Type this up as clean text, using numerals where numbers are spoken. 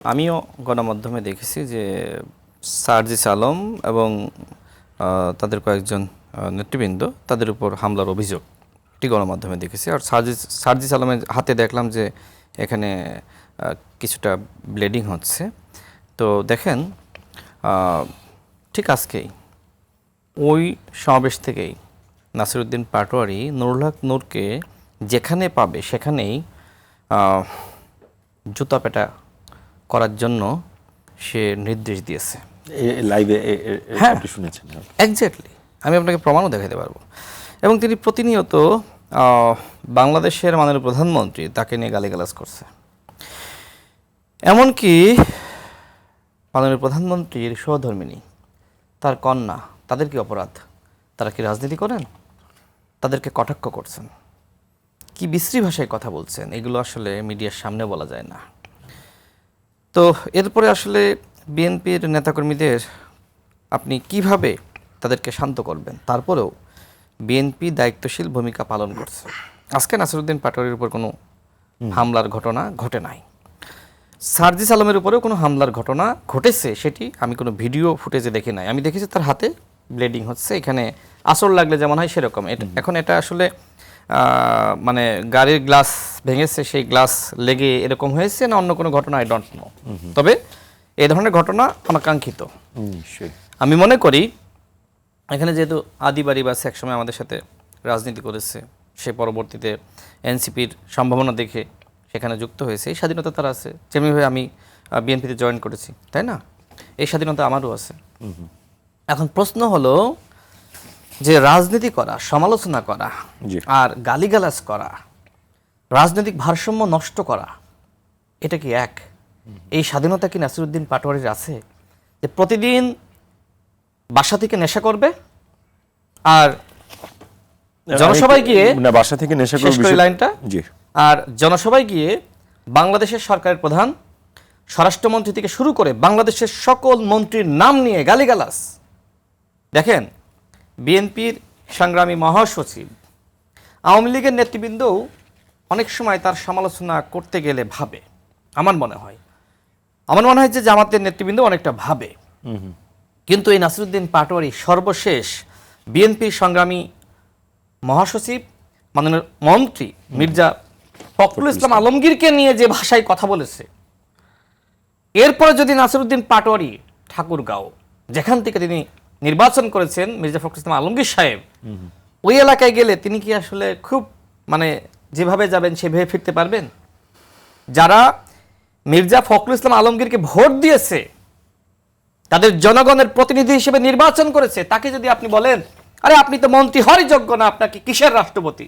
আমিও গণমাধ্যমে দেখেছি যে সার্জিস আলম এবং তাদের কয়েকজন নেতৃবৃন্দ তাদের উপর হামলার অভিযোগ এটি গণমাধ্যমে দেখেছি। আর সার্জিস আলমের হাতে দেখলাম যে এখানে কিছুটা ব্লিডিং হচ্ছে। তো দেখেন ঠিক আজকেই ওই সমাবেশ থেকেই নাসিরউদ্দিন পাটোয়ারি নুরুল হক নূরকে যেখানে পাবে সেখানেই জুতা পেটা করার জন্য সে নির্দেশ দিয়েছে। লাইভে আপনি শুনেছেন? এক্স্যাক্টলি, আমি আপনাকে প্রমাণও দেখাতে পারবো। এবং তিনি প্রতিনিয়ত বাংলাদেশের মাননীয় প্রধানমন্ত্রী তাকে নিয়ে গালিগালাজ করছে। এমনকি মাননীয় প্রধানমন্ত্রীর সহধর্মিণী, তার কন্যা, তাদের কি অপরাধ? তারা কি রাজনীতি করেন? তাদেরকে কটাক্ষ করছেন, কি বিশ্রী ভাষায় কথা বলছেন, এগুলো আসলে মিডিয়ার সামনে বলা যায় না। তো এরপরে আসলে বিএনপির নেতাকর্মীদের আপনি কিভাবে তাদেরকে শান্ত করবেন? তারপরেও বিএনপি দায়িত্বশীল ভূমিকা পালন করছে। আজকে নাসিরউদ্দিন পাটোয়ারির উপর কোনো হামলার ঘটনা ঘটে নাই। সার্জিস আলমের উপরেও কোনো হামলার ঘটনা ঘটেছে, সেটি আমি কোনো ভিডিও ফুটেজে দেখি নাই। আমি দেখেছি তার হাতে ব্লিডিং হচ্ছে, এখানে আসর লাগলে যেমন হয় সেরকম। এখন এটা আসলে মানে গাড়ির গ্লাস ভেঙেছে, সেই গ্লাস লেগে এরকম হয়েছে না অন্য কোনো ঘটনা, আই ডোন্ট নো। তবে এই ধরনের ঘটনা অনাকাঙ্ক্ষিত। আমি মনে করি এখানে যেহেতু আদিবাড়ি বাস একসময় আমাদের সাথে রাজনীতি করেছে, সে পরবর্তীতে এনসিপির সম্ভাবনা দেখে সেখানে যুক্ত হয়েছে, এই স্বাধীনতা তার আছে। যেমনিভাবে আমি বিএনপিতে জয়েন করেছি, তাই না? এই স্বাধীনতা আমারও আছে। এখন প্রশ্ন হলো যে রাজনীতি করা, সমালোচনা করা আর গালিগালাজ করা, রাজনৈতিক ভারসাম্য নষ্ট করা, এটা কি এক? এই স্বাধীনতা কি নাসিরউদ্দিন পাটোয়ারির আছে যে প্রতিদিন বাসা থেকে নেশা করবে আর জনসভায় গিয়ে বাসা থেকে নেশা করবে লাইনটা, আর জনসভায় গিয়ে বাংলাদেশের সরকারের প্রধান, স্বরাষ্ট্রমন্ত্রী থেকে শুরু করে বাংলাদেশের সকল মন্ত্রীর নাম নিয়ে গালিগালাজ? দেখেন, বিএনপির সংগ্রামী মহাসচিব, আওয়ামী লীগের নেতৃবৃন্দও অনেক সময় তার সমালোচনা করতে গেলে ভাবে। আমার মনে হয় যে জামাতের নেতৃবৃন্দ অনেকটা ভাবে। কিন্তু এই নাসিরউদ্দিন পাটোয়ারি সর্বশেষ বিএনপির সংগ্রামী মহাসচিব, মাননীয় মন্ত্রী মির্জা ফখরুল ইসলাম আলমগীরকে নিয়ে যে ভাষায় কথা বলেছে, এরপরে যদি নাসিরউদ্দিন পাটোয়ারি ঠাকুরগাঁও, যেখান থেকে তিনি নির্বাচন করেছেন মির্জা ফখরুল ইসলাম আলমগীর সাহেব, ওই এলাকায় গেলে তিনি কি আসলে খুব মানে যেভাবে যাবেন সেভাবে ফিরতে পারবেন? যারা মির্জা ফখরুল ইসলাম আলমগীরকে ভোট দিয়েছে, তাদের জনগণের প্রতিনিধি হিসেবে নির্বাচন করেছে, তাকে যদি আপনি বলেন আরে আপনি তো মন্ত্রী হওয়ারই যোগ্য না, আপনাকে কিসের রাষ্ট্রপতি,